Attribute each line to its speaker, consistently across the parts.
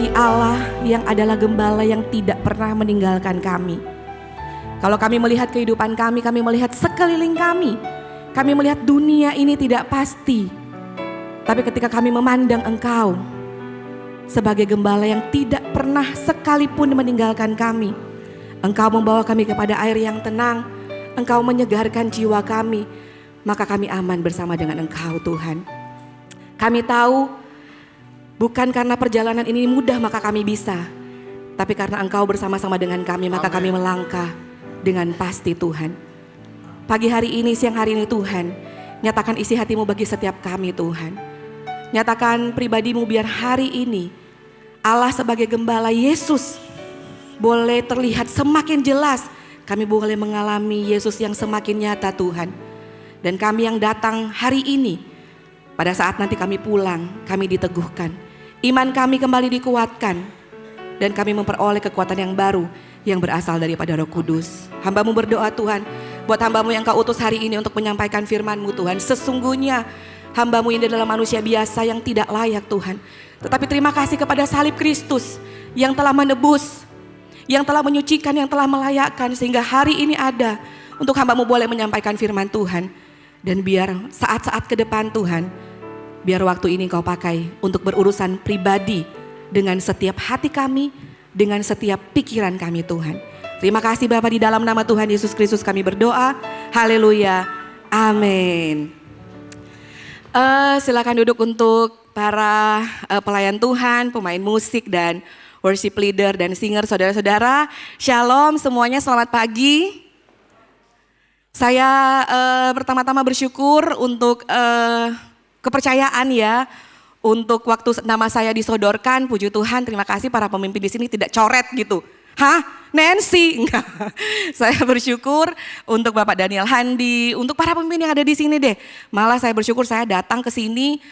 Speaker 1: memiliki Allah yang adalah gembala yang tidak pernah meninggalkan kami. Kalau kami melihat kehidupan kami melihat sekeliling kami melihat dunia ini tidak pasti. Tapi ketika kami memandang Engkau sebagai gembala yang tidak pernah sekalipun meninggalkan kami, Engkau membawa kami kepada air yang tenang, Engkau menyegarkan jiwa kami, maka kami aman bersama dengan Engkau Tuhan. Kami tahu bukan karena perjalanan ini mudah maka kami bisa, tapi karena Engkau bersama-sama dengan kami maka kami melangkah dengan pasti Tuhan. Pagi hari ini, siang hari ini Tuhan, nyatakan isi hati-Mu bagi setiap kami Tuhan. Nyatakan pribadi-Mu biar hari ini Allah sebagai gembala Yesus boleh terlihat semakin jelas. Kami boleh mengalami Yesus yang semakin nyata Tuhan. Dan kami yang datang hari ini, pada saat nanti kami pulang, kami diteguhkan. Iman kami kembali dikuatkan. Dan kami memperoleh kekuatan yang baru yang berasal daripada Roh Kudus. Hamba-Mu berdoa Tuhan, buat hamba-Mu yang Kau utus hari ini untuk menyampaikan firman-Mu Tuhan. Sesungguhnya hamba-Mu ini adalah manusia biasa yang tidak layak Tuhan. Tetapi terima kasih kepada salib Kristus yang telah menebus, yang telah menyucikan, yang telah melayakkan. Sehingga hari ini ada untuk hamba-Mu boleh menyampaikan firman Tuhan. Dan biar saat-saat ke depan Tuhan, biar waktu ini Kau pakai untuk berurusan pribadi dengan setiap hati kami, dengan setiap pikiran kami Tuhan. Terima kasih Bapa, di dalam nama Tuhan Yesus Kristus kami berdoa. Haleluya. Amin. Silakan duduk untuk para pelayan Tuhan, pemain musik dan worship leader dan singer, saudara-saudara. Shalom semuanya, selamat pagi. Saya pertama-tama bersyukur untuk kepercayaan ya, untuk waktu nama saya disodorkan. Puji Tuhan, terima kasih para pemimpin di sini tidak coret gitu. Hah? Nancy? Enggak. Saya bersyukur untuk Bapak Daniel Handi, untuk para pemimpin yang ada di sini deh. Malah saya bersyukur saya datang ke sini,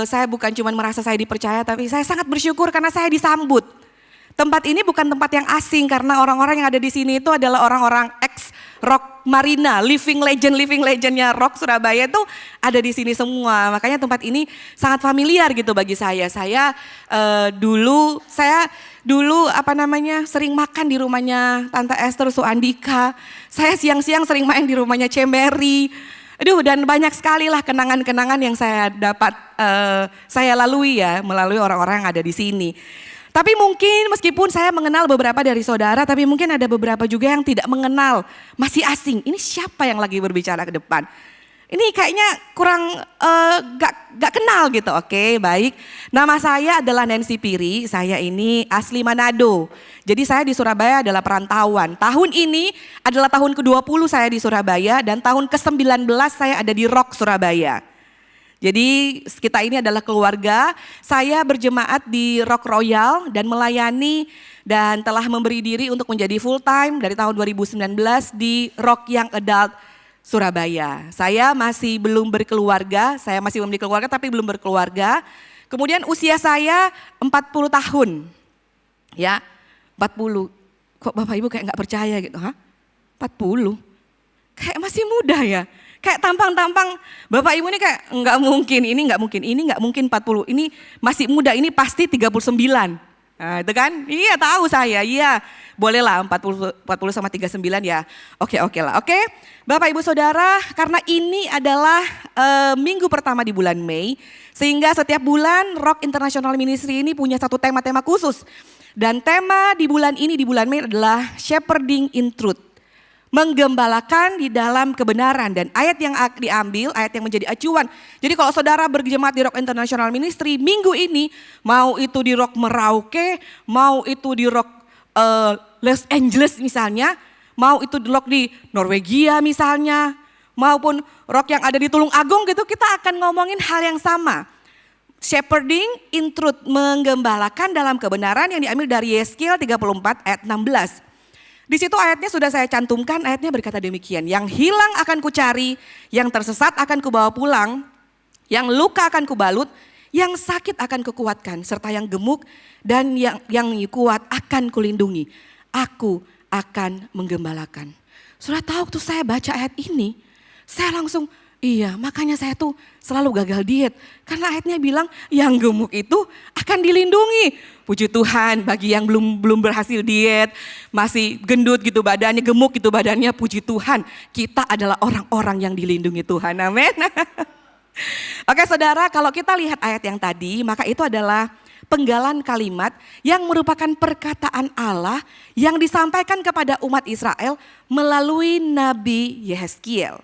Speaker 1: saya bukan cuma merasa saya dipercaya, tapi saya sangat bersyukur karena saya disambut. Tempat ini bukan tempat yang asing karena orang-orang yang ada di sini itu adalah orang-orang ex Rock Marina, living legendnya Rock Surabaya itu ada di sini semua. Makanya tempat ini sangat familiar gitu bagi saya. Saya dulu sering makan di rumahnya Tante Esther Suandika. Saya siang-siang sering main di rumahnya Cemberry. Aduh, dan banyak sekali lah kenangan-kenangan yang saya dapat saya lalui ya melalui orang-orang yang ada di sini. Tapi mungkin meskipun saya mengenal beberapa dari saudara, tapi mungkin ada beberapa juga yang tidak mengenal, masih asing. Ini siapa yang lagi berbicara ke depan? Ini kayaknya kurang gak kenal gitu. Oke, baik. Nama saya adalah Nancy Piri, saya ini asli Manado. Jadi saya di Surabaya adalah perantauan. Tahun ini adalah tahun ke-20 saya di Surabaya dan tahun ke-19 saya ada di Rock Surabaya. Jadi kita ini adalah keluarga, saya berjemaat di Rock Royal dan melayani dan telah memberi diri untuk menjadi full time dari tahun 2019 di Rock Young Adult Surabaya. Saya masih belum berkeluarga, tapi belum berkeluarga. Kemudian usia saya 40 tahun, ya 40. Kok Bapak Ibu kayak gak percaya gitu, 40? Kayak masih muda ya. Kayak tampang-tampang Bapak Ibu ini kayak enggak mungkin, ini enggak mungkin 40. Ini masih muda, ini pasti 39. Nah itu kan, iya tahu saya, iya. Boleh lah 40 sama 39 ya, oke lah. Oke, Bapak Ibu Saudara, karena ini adalah minggu pertama di bulan Mei. Sehingga setiap bulan Rock International Ministry ini punya satu tema-tema khusus. Dan tema di bulan ini, di bulan Mei adalah Shepherding in Truth. Menggembalakan di dalam kebenaran, dan ayat yang diambil, ayat yang menjadi acuan. Jadi kalau saudara berjemaat di Rock International Ministry minggu ini, mau itu di Rock Merauke, mau itu di Rock Los Angeles misalnya, mau itu di Rock di Norwegia misalnya, maupun Rock yang ada di Tulung Agung gitu, kita akan ngomongin hal yang sama. Shepherding in Truth, menggembalakan dalam kebenaran, yang diambil dari Yeskiel 34 ayat 16. Di situ ayatnya sudah saya cantumkan, ayatnya berkata demikian. Yang hilang akan kucari, yang tersesat akan kubawa pulang, yang luka akan kubalut, yang sakit akan kukuatkan, serta yang gemuk dan yang kuat akan kulindungi. Aku akan menggembalakan. Sudah tahu tuh saya baca ayat ini, saya langsung Iya, makanya saya tuh selalu gagal diet. Karena ayatnya bilang yang gemuk itu akan dilindungi. Puji Tuhan bagi yang belum berhasil diet, masih gendut gitu badannya, gemuk gitu badannya, puji Tuhan. Kita adalah orang-orang yang dilindungi Tuhan, amin. Oke saudara, kalau kita lihat ayat yang tadi, maka itu adalah penggalan kalimat yang merupakan perkataan Allah yang disampaikan kepada umat Israel melalui Nabi Yehezkiel.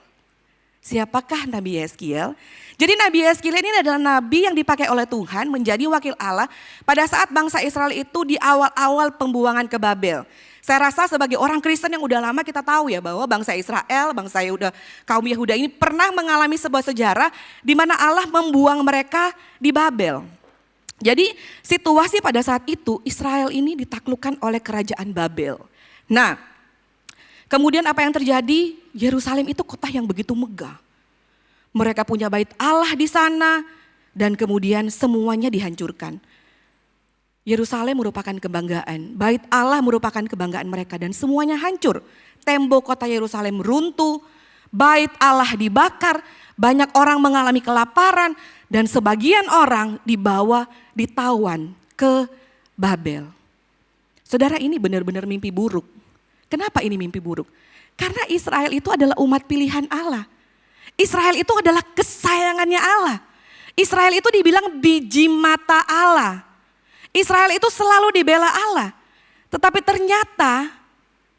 Speaker 1: Siapakah Nabi Yehezkiel? Jadi Nabi Yehezkiel ini adalah nabi yang dipakai oleh Tuhan menjadi wakil Allah pada saat bangsa Israel itu di awal-awal pembuangan ke Babel. Saya rasa sebagai orang Kristen yang udah lama kita tahu ya bahwa bangsa Israel, bangsa Yehuda, kaum Yehuda ini pernah mengalami sebuah sejarah di mana Allah membuang mereka di Babel. Jadi situasi pada saat itu Israel ini ditaklukkan oleh kerajaan Babel. Nah, kemudian apa yang terjadi? Yerusalem itu kota yang begitu megah. Mereka punya bait Allah di sana dan kemudian semuanya dihancurkan. Yerusalem merupakan kebanggaan, bait Allah merupakan kebanggaan mereka dan semuanya hancur. Tembok kota Yerusalem runtuh, bait Allah dibakar, banyak orang mengalami kelaparan dan sebagian orang ditawan ke Babel. Saudara, ini benar-benar mimpi buruk. Kenapa ini mimpi buruk? Karena Israel itu adalah umat pilihan Allah. Israel itu adalah kesayangannya Allah. Israel itu dibilang biji mata Allah. Israel itu selalu dibela Allah. Tetapi ternyata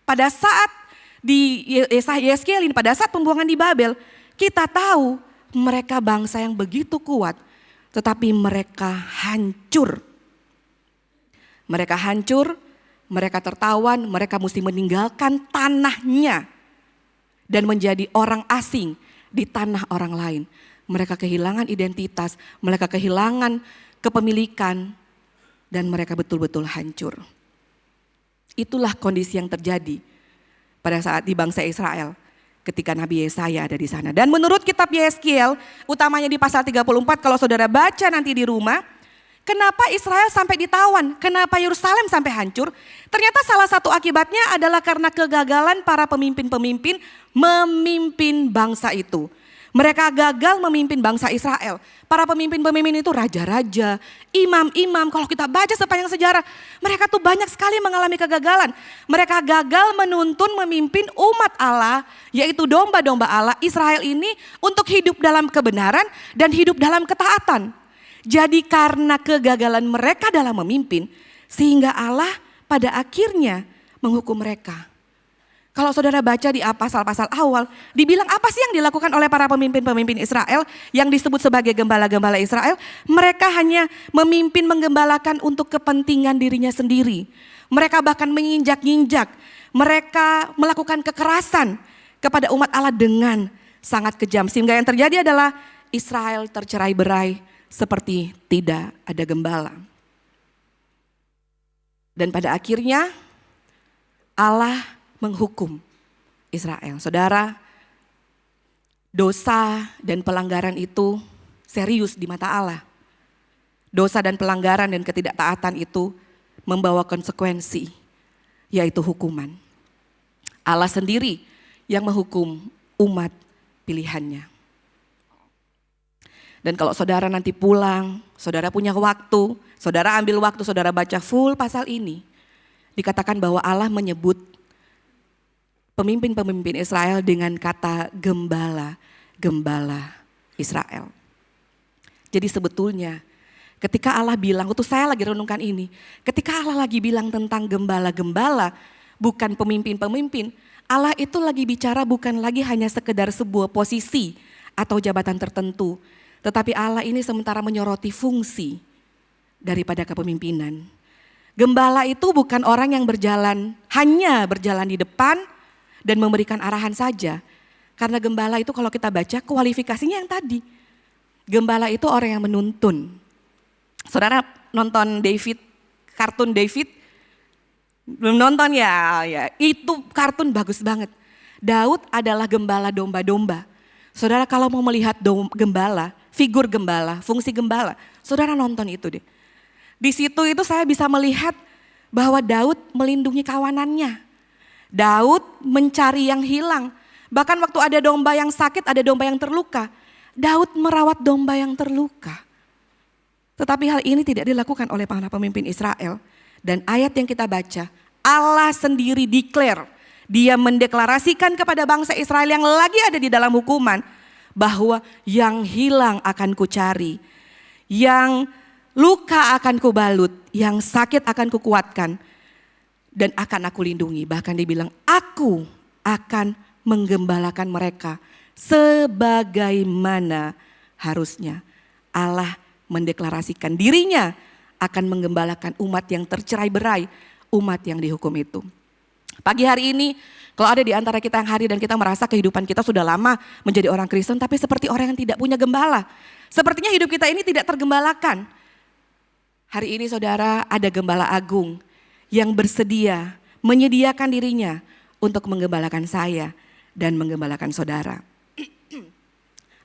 Speaker 1: pada saat di Yehezkiel ini, pada saat pembuangan di Babel, kita tahu mereka bangsa yang begitu kuat. Tetapi mereka hancur. Mereka hancur. Mereka tertawan, mereka mesti meninggalkan tanahnya dan menjadi orang asing di tanah orang lain. Mereka kehilangan identitas, mereka kehilangan kepemilikan dan mereka betul-betul hancur. Itulah kondisi yang terjadi pada saat di bangsa Israel ketika Nabi Yesaya ada di sana. Dan menurut kitab Yehezkiel, utamanya di pasal 34 kalau saudara baca nanti di rumah, kenapa Israel sampai ditawan? Kenapa Yerusalem sampai hancur? Ternyata salah satu akibatnya adalah karena kegagalan para pemimpin-pemimpin memimpin bangsa itu. Mereka gagal memimpin bangsa Israel. Para pemimpin-pemimpin itu raja-raja, imam-imam. Kalau kita baca sepanjang sejarah, mereka tuh banyak sekali mengalami kegagalan. Mereka gagal menuntun memimpin umat Allah, yaitu domba-domba Allah Israel ini untuk hidup dalam kebenaran dan hidup dalam ketaatan. Jadi karena kegagalan mereka dalam memimpin, sehingga Allah pada akhirnya menghukum mereka. Kalau saudara baca di pasal-pasal awal, dibilang apa sih yang dilakukan oleh para pemimpin-pemimpin Israel yang disebut sebagai gembala-gembala Israel? Mereka hanya memimpin menggembalakan untuk kepentingan dirinya sendiri. Mereka bahkan menginjak-injak, mereka melakukan kekerasan kepada umat Allah dengan sangat kejam. Sehingga yang terjadi adalah Israel tercerai-berai seperti tidak ada gembala. Dan pada akhirnya Allah menghukum Israel. Saudara, dosa dan pelanggaran itu serius di mata Allah. Dosa dan pelanggaran dan ketidaktaatan itu membawa konsekuensi, yaitu hukuman. Allah sendiri yang menghukum umat pilihannya. Dan kalau saudara nanti pulang, saudara punya waktu, saudara ambil waktu, saudara baca full pasal ini. Dikatakan bahwa Allah menyebut pemimpin-pemimpin Israel dengan kata gembala, gembala Israel. Jadi sebetulnya ketika Allah bilang, waktu saya lagi renungkan ini, ketika Allah lagi bilang tentang gembala-gembala, bukan pemimpin-pemimpin, Allah itu lagi bicara bukan lagi hanya sekedar sebuah posisi atau jabatan tertentu, tetapi Allah ini sementara menyoroti fungsi daripada kepemimpinan. Gembala itu bukan orang yang hanya berjalan di depan dan memberikan arahan saja. Karena gembala itu kalau kita baca kualifikasinya yang tadi. Gembala itu orang yang menuntun. Saudara nonton kartun David? Belum nonton ya? Itu kartun bagus banget. Daud adalah gembala domba-domba. Saudara kalau mau melihat gembala, figur gembala, fungsi gembala, saudara nonton itu deh. Di situ itu saya bisa melihat bahwa Daud melindungi kawanannya. Daud mencari yang hilang. Bahkan waktu ada domba yang sakit, ada domba yang terluka. Daud merawat domba yang terluka. Tetapi hal ini tidak dilakukan oleh para pemimpin Israel. Dan ayat yang kita baca, Allah sendiri declare, dia mendeklarasikan kepada bangsa Israel yang lagi ada di dalam hukuman, bahwa yang hilang akan kucari, yang luka akan kubalut, yang sakit akan kukuatkan, dan akan aku lindungi. Bahkan dia bilang, aku akan menggembalakan mereka sebagaimana harusnya. Allah mendeklarasikan dirinya akan menggembalakan umat yang tercerai-berai, umat yang dihukum itu. Pagi hari ini, kalau ada di antara kita yang hari dan kita merasa kehidupan kita sudah lama menjadi orang Kristen, tapi seperti orang yang tidak punya gembala. Sepertinya hidup kita ini tidak tergembalakan. Hari ini saudara, ada gembala agung yang bersedia menyediakan dirinya untuk menggembalakan saya dan menggembalakan saudara.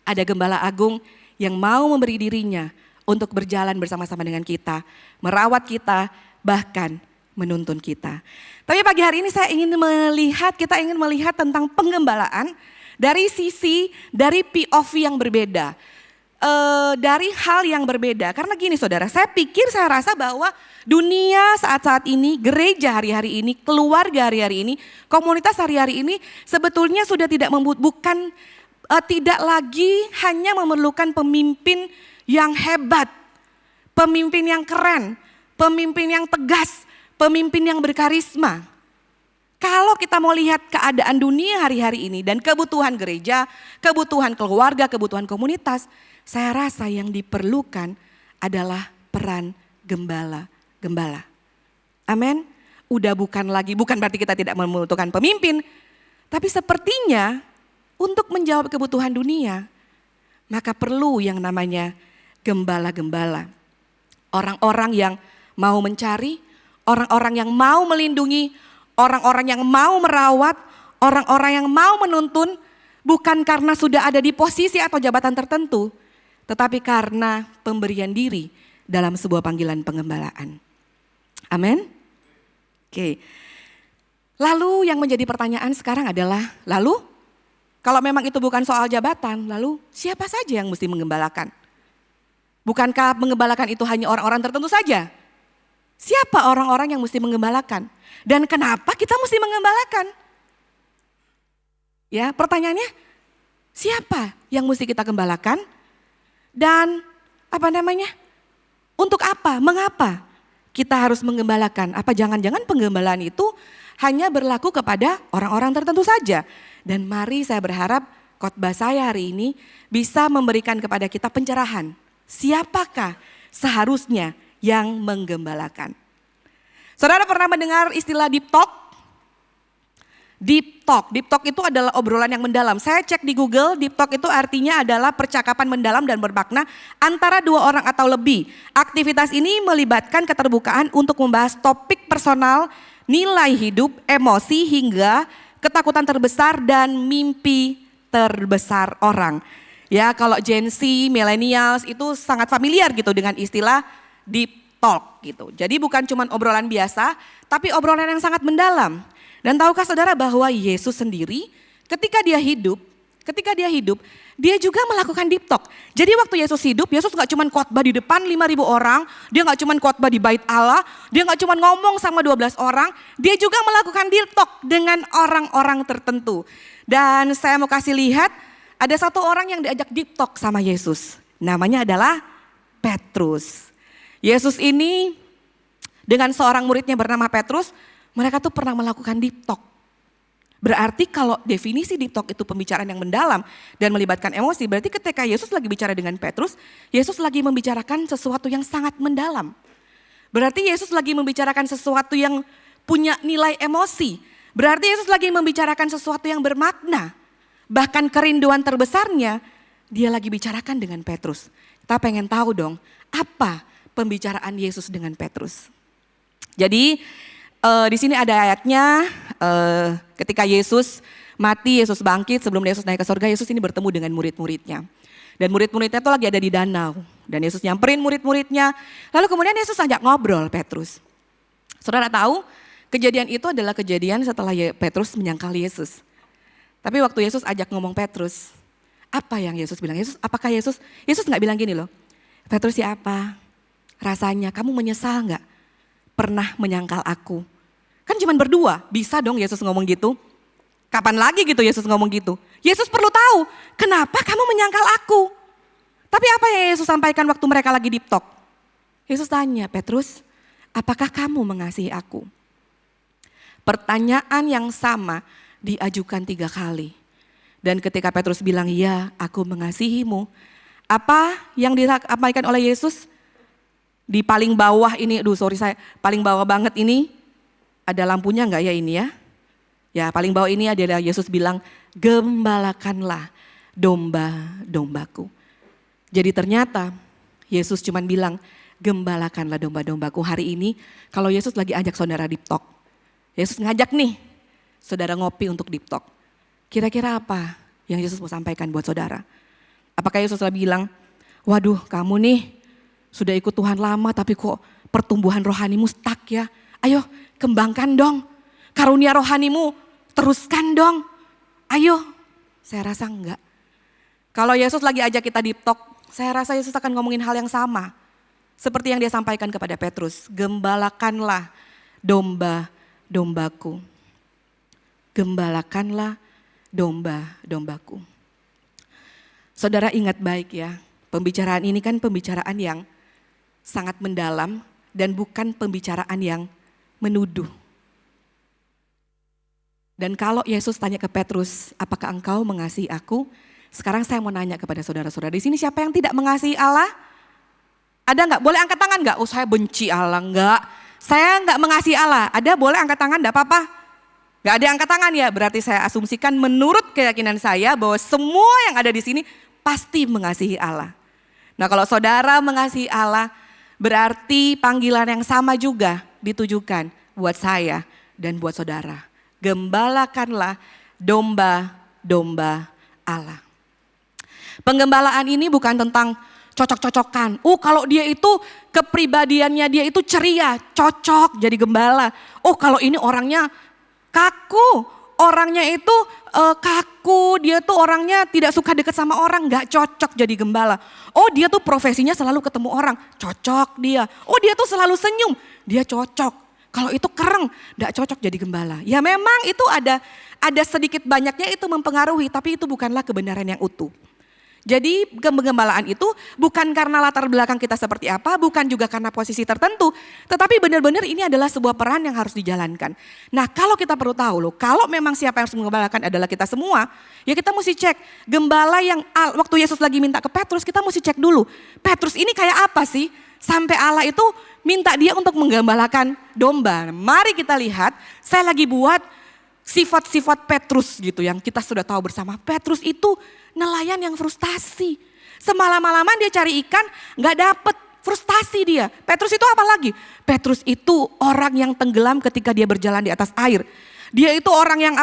Speaker 1: Ada gembala agung yang mau memberi dirinya untuk berjalan bersama-sama dengan kita, merawat kita, bahkan menuntun kita. Tapi pagi hari ini kita ingin melihat tentang penggembalaan dari dari POV yang berbeda. Dari hal yang berbeda. Karena gini saudara, saya rasa bahwa dunia saat-saat ini, gereja hari-hari ini, keluarga hari-hari ini, komunitas hari-hari ini sebetulnya sudah tidak lagi hanya memerlukan pemimpin yang hebat, pemimpin yang keren, pemimpin yang tegas, pemimpin yang berkarisma. Kalau kita mau lihat keadaan dunia hari-hari ini dan kebutuhan gereja, kebutuhan keluarga, kebutuhan komunitas, saya rasa yang diperlukan adalah peran gembala. Amin. Bukan berarti kita tidak membutuhkan pemimpin, tapi sepertinya untuk menjawab kebutuhan dunia, maka perlu yang namanya gembala-gembala. Orang-orang yang mau mencari, orang-orang yang mau melindungi, orang-orang yang mau merawat, orang-orang yang mau menuntun, bukan karena sudah ada di posisi atau jabatan tertentu, tetapi karena pemberian diri dalam sebuah panggilan pengembalaan. Amin. Oke. Lalu yang menjadi pertanyaan sekarang adalah, lalu kalau memang itu bukan soal jabatan, lalu siapa saja yang mesti menggembalakan? Bukankah menggembalakan itu hanya orang-orang tertentu saja? Siapa orang-orang yang mesti menggembalakan? Dan kenapa kita mesti menggembalakan? Ya, pertanyaannya, siapa yang mesti kita gembalakan? Dan untuk apa? Mengapa kita harus menggembalakan? Apa jangan-jangan penggembalaan itu hanya berlaku kepada orang-orang tertentu saja? Dan mari saya berharap khotbah saya hari ini bisa memberikan kepada kita pencerahan. Siapakah seharusnya yang menggembalakan? Saudara pernah mendengar istilah deep talk? Deep talk itu adalah obrolan yang mendalam. Saya cek di Google, deep talk itu artinya adalah percakapan mendalam dan bermakna antara dua orang atau lebih. Aktivitas ini melibatkan keterbukaan untuk membahas topik personal, nilai hidup, emosi hingga ketakutan terbesar dan mimpi terbesar orang. Ya, kalau Gen Z, millennials itu sangat familiar gitu dengan istilah deep talk gitu. Jadi bukan cuma obrolan biasa, tapi obrolan yang sangat mendalam. Dan tahukah saudara bahwa Yesus sendiri ketika dia hidup, dia juga melakukan deep talk. Jadi waktu Yesus hidup, Yesus gak cuma khotbah di depan 5.000 orang, dia gak cuma khotbah di bait Allah, dia gak cuma ngomong sama 12 orang, dia juga melakukan deep talk dengan orang-orang tertentu. Dan saya mau kasih lihat, ada satu orang yang diajak deep talk sama Yesus, namanya adalah Petrus. Yesus ini dengan seorang muridnya bernama Petrus, mereka tuh pernah melakukan deep talk. Berarti kalau definisi deep talk itu pembicaraan yang mendalam dan melibatkan emosi, berarti ketika Yesus lagi bicara dengan Petrus, Yesus lagi membicarakan sesuatu yang sangat mendalam. Berarti Yesus lagi membicarakan sesuatu yang punya nilai emosi. Berarti Yesus lagi membicarakan sesuatu yang bermakna. Bahkan kerinduan terbesarnya, dia lagi bicarakan dengan Petrus. Kita pengen tahu dong, apa pembicaraan Yesus dengan Petrus. Jadi di sini ada ayatnya, ketika Yesus mati, Yesus bangkit, sebelum Yesus naik ke surga, Yesus ini bertemu dengan murid-muridnya. Dan murid-muridnya itu lagi ada di danau. Dan Yesus nyamperin murid-muridnya, lalu kemudian Yesus ajak ngobrol Petrus. Saudara tahu, kejadian itu adalah kejadian setelah Petrus menyangkal Yesus. Tapi waktu Yesus ajak ngomong Petrus, apa yang Yesus bilang? Yesus nggak bilang gini loh, Petrus siapa? Rasanya kamu menyesal nggak pernah menyangkal aku? Kan cuman berdua, bisa dong Yesus ngomong gitu? Kapan lagi gitu Yesus ngomong gitu? Yesus perlu tahu, kenapa kamu menyangkal aku? Tapi apa yang Yesus sampaikan waktu mereka lagi deep talk? Yesus tanya, Petrus, apakah kamu mengasihi aku? Pertanyaan yang sama diajukan 3 kali. Dan ketika Petrus bilang, ya aku mengasihimu. Apa yang disampaikan oleh Yesus? Di paling bawah ini, paling bawah banget ini, ada lampunya enggak ya ini ya? Ya paling bawah ini adalah Yesus bilang, gembalakanlah domba-dombaku. Jadi ternyata Yesus cuman bilang, gembalakanlah domba-dombaku. Hari ini kalau Yesus lagi ajak saudara deep talk, Yesus ngajak nih saudara ngopi untuk deep talk. Kira-kira apa yang Yesus mau sampaikan buat saudara? Apakah Yesus lagi bilang, waduh kamu nih sudah ikut Tuhan lama tapi kok pertumbuhan rohanimu stuck ya. Ayo kembangkan dong, karunia rohanimu teruskan dong. Ayo, saya rasa enggak. Kalau Yesus lagi ajak kita deep talk, saya rasa Yesus akan ngomongin hal yang sama. Seperti yang dia sampaikan kepada Petrus, gembalakanlah domba-dombaku. Gembalakanlah domba-dombaku. Saudara ingat baik ya, pembicaraan ini kan pembicaraan yang sangat mendalam dan bukan pembicaraan yang menuduh. Dan kalau Yesus tanya ke Petrus, apakah engkau mengasihi aku? Sekarang saya mau nanya kepada saudara-saudara di sini, siapa yang tidak mengasihi Allah? Ada enggak? Boleh angkat tangan enggak? Oh saya benci Allah, enggak. Saya enggak mengasihi Allah. Ada boleh angkat tangan, enggak apa-apa. Enggak ada angkat tangan ya, berarti saya asumsikan menurut keyakinan saya bahwa semua yang ada di sini pasti mengasihi Allah. Nah kalau saudara mengasihi Allah, berarti panggilan yang sama juga ditujukan buat saya dan buat saudara. Gembalakanlah domba-domba Allah. Penggembalaan ini bukan tentang cocok-cocokan. Kalau dia itu kepribadiannya dia itu ceria, cocok jadi gembala. Kalau ini orangnya kaku, orangnya itu kaku, dia tuh orangnya tidak suka dekat sama orang, gak cocok jadi gembala. Dia tuh profesinya selalu ketemu orang, cocok dia. Dia tuh selalu senyum, dia cocok. Kalau itu kereng, gak cocok jadi gembala. Ya memang itu ada sedikit banyaknya itu mempengaruhi, tapi itu bukanlah kebenaran yang utuh. Jadi penggembalaan itu bukan karena latar belakang kita seperti apa, bukan juga karena posisi tertentu, tetapi benar-benar ini adalah sebuah peran yang harus dijalankan. Nah kalau kita perlu tahu loh, kalau memang siapa yang harus menggembalakan adalah kita semua, ya kita mesti cek gembala yang waktu Yesus lagi minta ke Petrus, kita mesti cek dulu, Petrus ini kayak apa sih sampai Allah itu minta dia untuk menggembalakan domba. Mari kita lihat, saya lagi buat sifat-sifat Petrus gitu yang kita sudah tahu bersama. Petrus itu nelayan yang frustasi. Semalam-malaman dia cari ikan gak dapet, frustasi dia. Petrus itu apa lagi? Petrus itu orang yang tenggelam ketika dia berjalan di atas air. Dia itu orang yang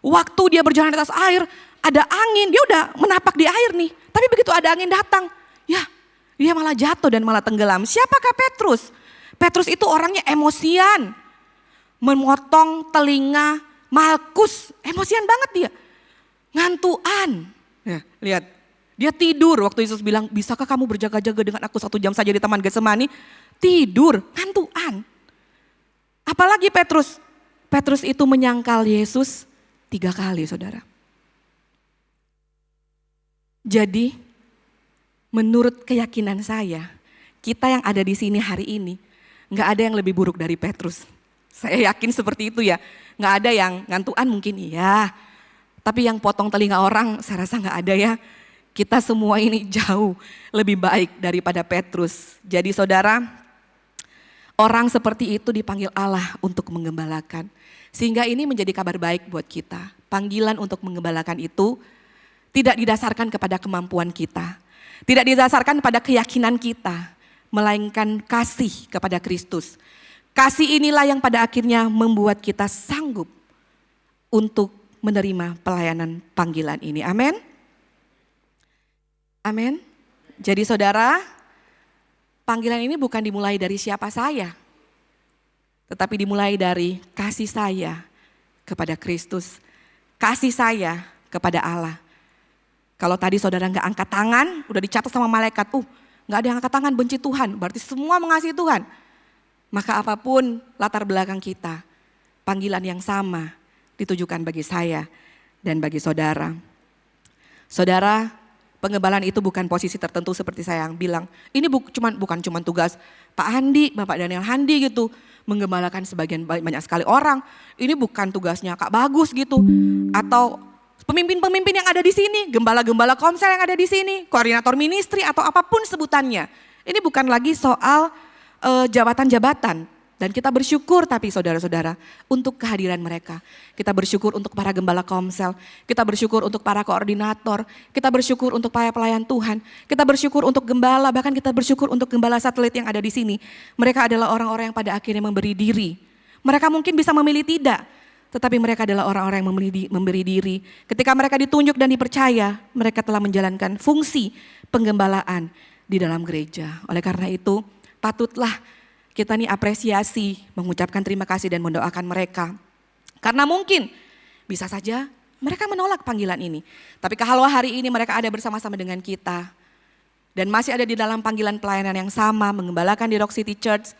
Speaker 1: waktu dia berjalan di atas air ada angin, dia udah menapak di air nih. Tapi begitu ada angin datang, ya dia malah jatuh dan malah tenggelam. Siapakah Petrus? Petrus itu orangnya emosian, memotong telinga Malkus, emosian banget dia. Ngantuan, ya, lihat dia tidur waktu Yesus bilang bisakah kamu berjaga-jaga dengan aku 1 jam saja di Taman Getsemani, tidur, ngantuan. Apalagi Petrus, Petrus itu menyangkal Yesus 3 kali saudara. Jadi menurut keyakinan saya, kita yang ada di sini hari ini gak ada yang lebih buruk dari Petrus. Saya yakin seperti itu ya, gak ada yang ngantuan mungkin iya. Tapi yang potong telinga orang saya rasa gak ada ya. Kita semua ini jauh lebih baik daripada Petrus. Jadi saudara, orang seperti itu dipanggil Allah untuk menggembalakan. Sehingga ini menjadi kabar baik buat kita. Panggilan untuk menggembalakan itu tidak didasarkan kepada kemampuan kita. Tidak didasarkan pada keyakinan kita. Melainkan kasih kepada Kristus. Kasih inilah yang pada akhirnya membuat kita sanggup untuk menerima pelayanan panggilan ini. Amin. Amin. Jadi saudara, panggilan ini bukan dimulai dari siapa saya, tetapi dimulai dari kasih saya kepada Kristus kasih saya kepada Allah. Kalau tadi saudara nggak angkat tangan, udah dicatat sama malaikat, nggak ada yang angkat tangan benci Tuhan, berarti semua mengasihi Tuhan. Maka apapun latar belakang kita, panggilan yang sama ditujukan bagi saya dan bagi saudara. Saudara, pengembalaan itu bukan posisi tertentu seperti saya yang bilang. Ini bukan cuma tugas Pak Handi, Bapak Daniel Handi gitu. Menggembalakan sebagian banyak sekali orang. Ini bukan tugasnya Kak Bagus gitu. Atau pemimpin-pemimpin yang ada di sini, gembala-gembala komsel yang ada di sini, koordinator ministry atau apapun sebutannya. Ini bukan lagi soal jabatan-jabatan. Dan kita bersyukur tapi saudara-saudara untuk kehadiran mereka. Kita bersyukur untuk para gembala komsel, kita bersyukur untuk para koordinator, kita bersyukur untuk para pelayan Tuhan, kita bersyukur untuk gembala, bahkan kita bersyukur untuk gembala satelit yang ada di sini. Mereka adalah orang-orang yang pada akhirnya memberi diri. Mereka mungkin bisa memilih tidak, tetapi mereka adalah orang-orang yang memberi diri. Ketika mereka ditunjuk dan dipercaya, mereka telah menjalankan fungsi penggembalaan di dalam gereja. Oleh karena itu, patutlah kita nih apresiasi, mengucapkan terima kasih dan mendoakan mereka. Karena mungkin bisa saja mereka menolak panggilan ini. Tapi kalau hari ini mereka ada bersama-sama dengan kita. Dan masih ada di dalam panggilan pelayanan yang sama, mengembalakan di Rock City Church.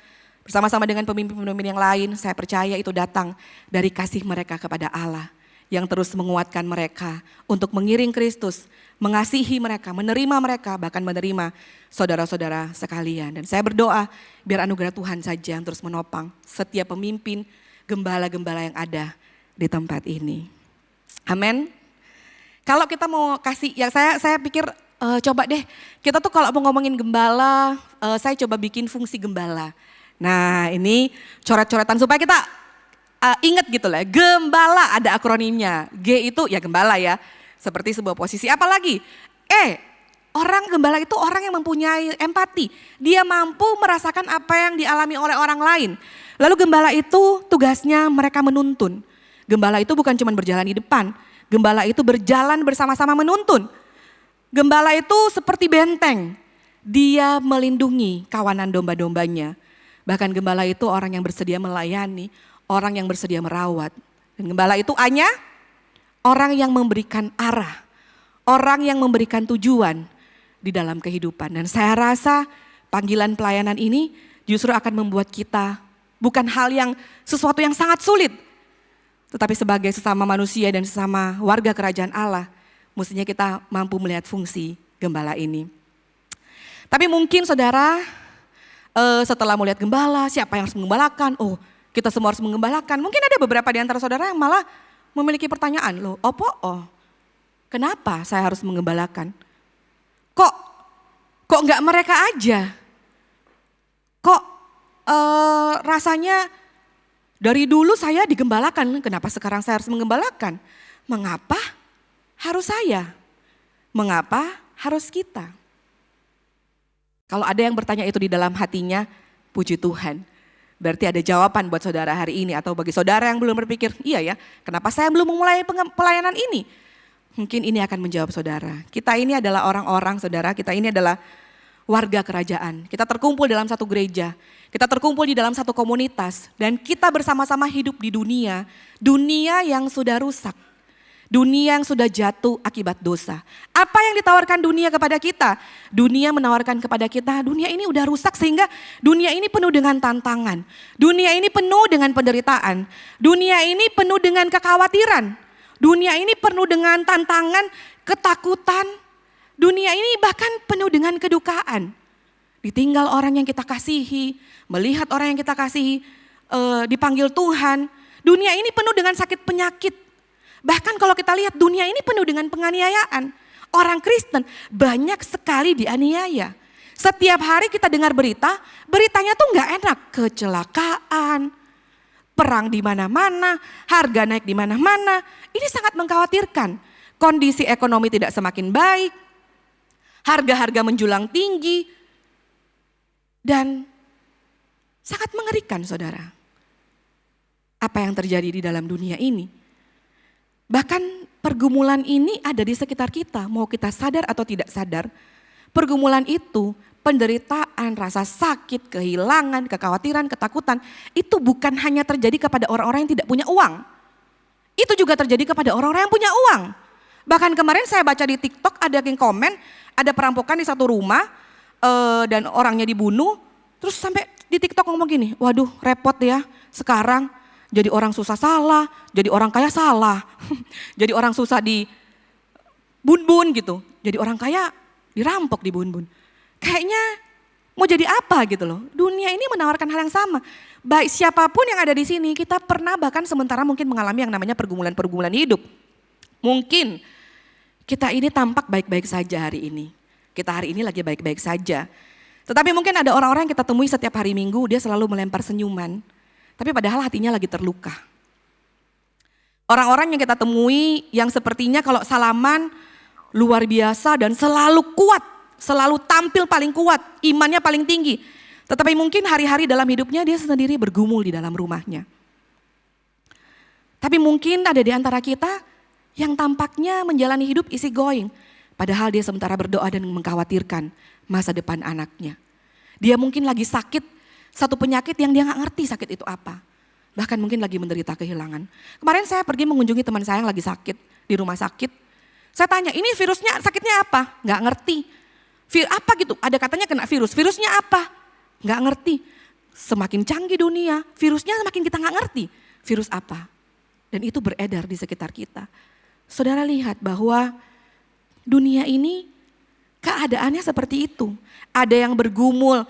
Speaker 1: Bersama-sama dengan pemimpin-pemimpin yang lain, saya percaya itu datang dari kasih mereka kepada Allah. Yang terus menguatkan mereka untuk mengiring Kristus, mengasihi mereka, menerima mereka, bahkan menerima saudara-saudara sekalian. Dan saya berdoa biar anugerah Tuhan saja yang terus menopang setiap pemimpin, gembala-gembala yang ada di tempat ini. Amin. Kalau kita mau kasih, ya saya pikir coba deh, kita tuh kalau mau ngomongin gembala, saya coba bikin fungsi gembala. Nah ini coret-coretan supaya kita ingat gitu lah, gembala ada akronimnya. G itu ya gembala ya, seperti sebuah posisi. Apalagi orang gembala itu orang yang mempunyai empati. Dia mampu merasakan apa yang dialami oleh orang lain. Lalu gembala itu tugasnya mereka menuntun. Gembala itu bukan cuma berjalan di depan. Gembala itu berjalan bersama-sama menuntun. Gembala itu seperti benteng. Dia melindungi kawanan domba-dombanya. Bahkan gembala itu orang yang bersedia melayani, orang yang bersedia merawat. Dan gembala itu hanya orang yang memberikan arah, orang yang memberikan tujuan di dalam kehidupan. Dan saya rasa panggilan pelayanan ini justru akan membuat kita bukan hal yang sesuatu yang sangat sulit. Tetapi sebagai sesama manusia dan sesama warga kerajaan Allah, mestinya kita mampu melihat fungsi gembala ini. Tapi mungkin saudara setelah melihat gembala, siapa yang harus menggembalakan? Kita semua harus menggembalakan. Mungkin ada beberapa di antara saudara yang malah memiliki pertanyaan, kenapa saya harus menggembalakan? Kok enggak mereka aja? Kok rasanya dari dulu saya digembalakan, kenapa sekarang saya harus menggembalakan? Mengapa harus saya? Mengapa harus kita? Kalau ada yang bertanya itu di dalam hatinya, puji Tuhan. Berarti ada jawaban buat saudara hari ini, atau bagi saudara yang belum berpikir, iya ya, kenapa saya belum memulai pelayanan ini? Mungkin ini akan menjawab saudara. Kita ini adalah orang-orang saudara, kita ini adalah warga kerajaan. Kita terkumpul dalam satu gereja, kita terkumpul di dalam satu komunitas, dan kita bersama-sama hidup di dunia yang sudah rusak. Dunia yang sudah jatuh akibat dosa. Apa yang ditawarkan dunia kepada kita? Dunia menawarkan kepada kita, dunia ini udah rusak sehingga dunia ini penuh dengan tantangan. Dunia ini penuh dengan penderitaan. Dunia ini penuh dengan kekhawatiran. Dunia ini penuh dengan tantangan, ketakutan. Dunia ini bahkan penuh dengan kedukaan. Ditinggal orang yang kita kasihi, melihat orang yang kita kasihi, dipanggil Tuhan. Dunia ini penuh dengan sakit penyakit. Bahkan kalau kita lihat dunia ini penuh dengan penganiayaan. Orang Kristen banyak sekali dianiaya. Setiap hari kita dengar beritanya tuh nggak enak. Kecelakaan, perang di mana-mana, harga naik di mana-mana. Ini sangat mengkhawatirkan. Kondisi ekonomi tidak semakin baik, harga-harga menjulang tinggi, dan sangat mengerikan saudara. Apa yang terjadi di dalam dunia ini? Bahkan pergumulan ini ada di sekitar kita, mau kita sadar atau tidak sadar. Pergumulan itu, penderitaan, rasa sakit, kehilangan, kekhawatiran, ketakutan, itu bukan hanya terjadi kepada orang-orang yang tidak punya uang. Itu juga terjadi kepada orang-orang yang punya uang. Bahkan kemarin saya baca di TikTok ada yang komen, ada perampokan di satu rumah dan orangnya dibunuh. Terus sampai di TikTok ngomong gini, waduh repot ya sekarang jadi orang susah salah, jadi orang kaya salah. Jadi orang susah di bun-bun gitu, jadi orang kaya dirampok di bun-bun. Kayaknya mau jadi apa gitu loh. Dunia ini menawarkan hal yang sama. Baik siapapun yang ada di sini, kita pernah bahkan sementara mungkin mengalami yang namanya pergumulan-pergumulan hidup. Mungkin kita ini tampak baik-baik saja hari ini. Kita hari ini lagi baik-baik saja. Tetapi mungkin ada orang-orang yang kita temui setiap hari Minggu, dia selalu melempar senyuman. Tapi padahal hatinya lagi terluka. Orang-orang yang kita temui yang sepertinya kalau salaman luar biasa dan selalu kuat, selalu tampil paling kuat, imannya paling tinggi. Tetapi mungkin hari-hari dalam hidupnya dia sendiri bergumul di dalam rumahnya. Tapi mungkin ada di antara kita yang tampaknya menjalani hidup easy going. Padahal dia sementara berdoa dan mengkhawatirkan masa depan anaknya. Dia mungkin lagi sakit, satu penyakit yang dia gak ngerti sakit itu apa. Bahkan mungkin lagi menderita kehilangan. Kemarin saya pergi mengunjungi teman saya yang lagi sakit di rumah sakit. Saya tanya, ini virusnya sakitnya apa? Gak ngerti. Apa gitu? Ada katanya kena virus. Virusnya apa? Gak ngerti. Semakin canggih dunia, virusnya semakin kita gak ngerti. Virus apa? Dan itu beredar di sekitar kita. Saudara lihat bahwa dunia ini keadaannya seperti itu. Ada yang bergumul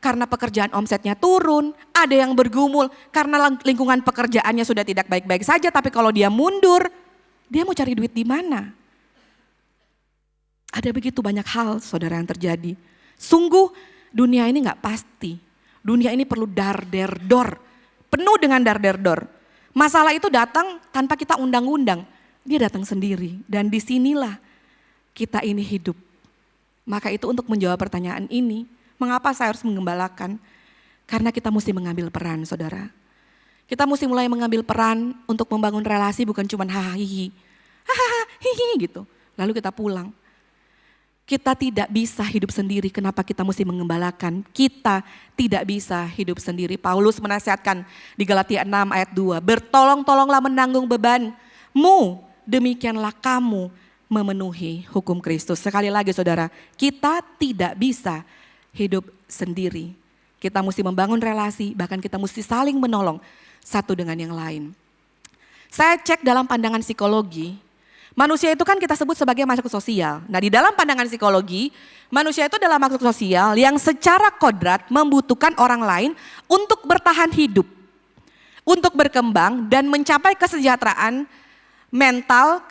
Speaker 1: karena pekerjaan omsetnya turun. Ada yang bergumul karena lingkungan pekerjaannya sudah tidak baik-baik saja. Tapi kalau dia mundur, dia mau cari duit di mana? Ada begitu banyak hal saudara yang terjadi. Sungguh dunia ini gak pasti. Dunia ini perlu dar-der-dor. Penuh dengan dar-der-dor. Masalah itu datang tanpa kita undang-undang. Dia datang sendiri dan disinilah kita ini hidup. Maka itu untuk menjawab pertanyaan ini, mengapa saya harus menggembalakan? Karena kita mesti mengambil peran saudara. Kita mesti mulai mengambil peran untuk membangun relasi bukan cuma hahaha hihi gitu. Lalu kita pulang. Kita tidak bisa hidup sendiri, kenapa kita mesti mengembalakan? Kita tidak bisa hidup sendiri. Paulus menasihatkan di Galatia 6 ayat 2, bertolong-tolonglah menanggung bebanmu, demikianlah kamu memenuhi hukum Kristus. Sekali lagi saudara, kita tidak bisa hidup sendiri. Kita mesti membangun relasi, bahkan kita mesti saling menolong satu dengan yang lain. Saya cek dalam pandangan psikologi, manusia itu kan kita sebut sebagai makhluk sosial. Nah di dalam pandangan psikologi, manusia itu adalah makhluk sosial yang secara kodrat membutuhkan orang lain untuk bertahan hidup. Untuk berkembang dan mencapai kesejahteraan mental,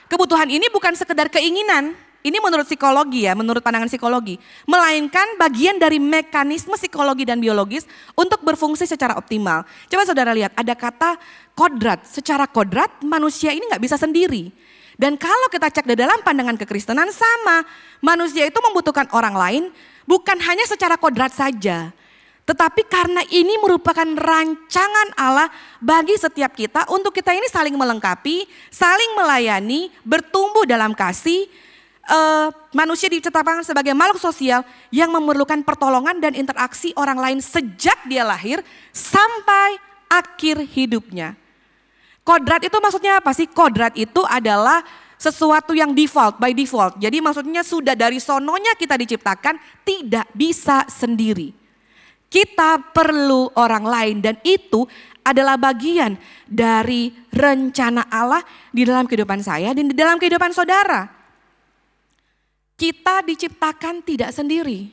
Speaker 1: Kebutuhan ini bukan sekedar keinginan. Ini menurut psikologi ya, menurut pandangan psikologi. Melainkan bagian dari mekanisme psikologi dan biologis untuk berfungsi secara optimal. Coba saudara lihat, ada kata kodrat. Secara kodrat manusia ini gak bisa sendiri. Dan kalau kita cek di dalam pandangan kekristenan sama. Manusia itu membutuhkan orang lain bukan hanya secara kodrat saja. Tetapi karena ini merupakan rancangan Allah bagi setiap kita untuk kita ini saling melengkapi, saling melayani, bertumbuh dalam kasih. Manusia diciptakan sebagai makhluk sosial yang memerlukan pertolongan dan interaksi orang lain sejak dia lahir sampai akhir hidupnya. Kodrat itu maksudnya apa sih? Kodrat itu adalah sesuatu yang default, by default. Jadi maksudnya sudah dari sononya kita diciptakan tidak bisa sendiri. Kita perlu orang lain dan itu adalah bagian dari rencana Allah di dalam kehidupan saya dan di dalam kehidupan saudara. Kita diciptakan tidak sendiri.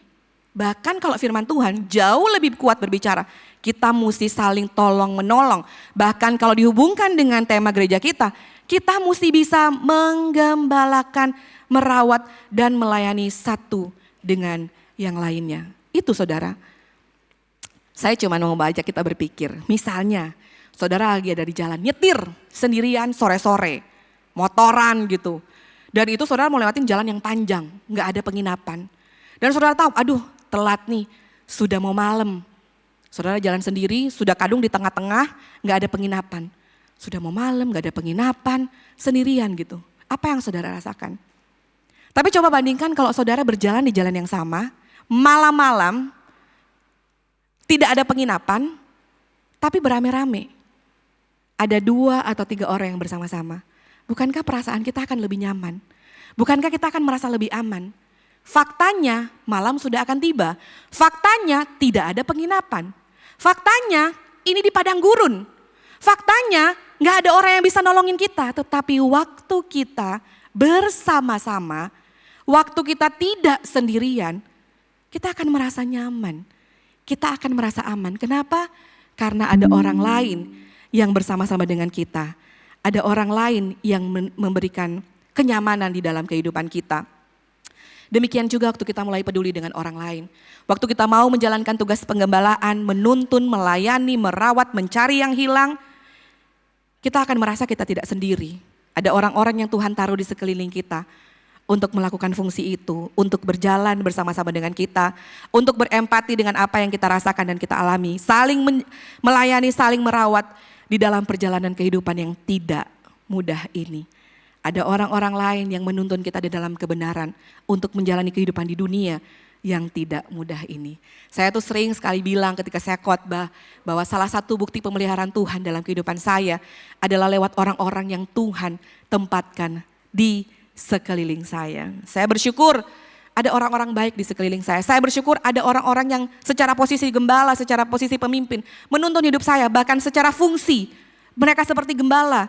Speaker 1: Bahkan kalau firman Tuhan jauh lebih kuat berbicara. Kita mesti saling tolong menolong. Bahkan kalau dihubungkan dengan tema gereja kita mesti bisa menggembalakan, merawat dan melayani satu dengan yang lainnya. Itu saudara. Saya cuma mau ajak kita berpikir. Misalnya saudara lagi ada di jalan nyetir sendirian sore-sore. Motoran gitu. Dan itu saudara mau lewatin jalan yang panjang, gak ada penginapan. Dan saudara tahu, aduh telat nih, sudah mau malam. Saudara jalan sendiri, sudah kadung di tengah-tengah, gak ada penginapan. Sudah mau malam, gak ada penginapan, sendirian gitu. Apa yang saudara rasakan? Tapi coba bandingkan kalau saudara berjalan di jalan yang sama, malam-malam, tidak ada penginapan, tapi beramai-ramai. ada 2 atau 3 orang yang bersama-sama, bukankah perasaan kita akan lebih nyaman? Bukankah kita akan merasa lebih aman? Faktanya malam sudah akan tiba. Faktanya tidak ada penginapan. Faktanya ini di padang gurun. Faktanya gak ada orang yang bisa nolongin kita. Tetapi waktu kita bersama-sama, waktu kita tidak sendirian, kita akan merasa nyaman. Kita akan merasa aman. Kenapa? Karena ada orang lain yang bersama-sama dengan kita. Ada orang lain yang memberikan kenyamanan di dalam kehidupan kita. Demikian juga waktu kita mulai peduli dengan orang lain. Waktu kita mau menjalankan tugas penggembalaan, menuntun, melayani, merawat, mencari yang hilang, kita akan merasa kita tidak sendiri. Ada orang-orang yang Tuhan taruh di sekeliling kita untuk melakukan fungsi itu, untuk berjalan bersama-sama dengan kita, untuk berempati dengan apa yang kita rasakan dan kita alami, saling melayani, saling merawat di dalam perjalanan kehidupan yang tidak mudah ini. Ada orang-orang lain yang menuntun kita di dalam kebenaran untuk menjalani kehidupan di dunia yang tidak mudah ini. Saya tuh sering sekali bilang ketika saya khotbah bahwa salah satu bukti pemeliharaan Tuhan dalam kehidupan saya adalah lewat orang-orang yang Tuhan tempatkan di sekeliling saya. Saya bersyukur ada orang-orang baik di sekeliling saya. Saya bersyukur ada orang-orang yang secara posisi gembala, secara posisi pemimpin menuntun hidup saya, bahkan secara fungsi. Mereka seperti gembala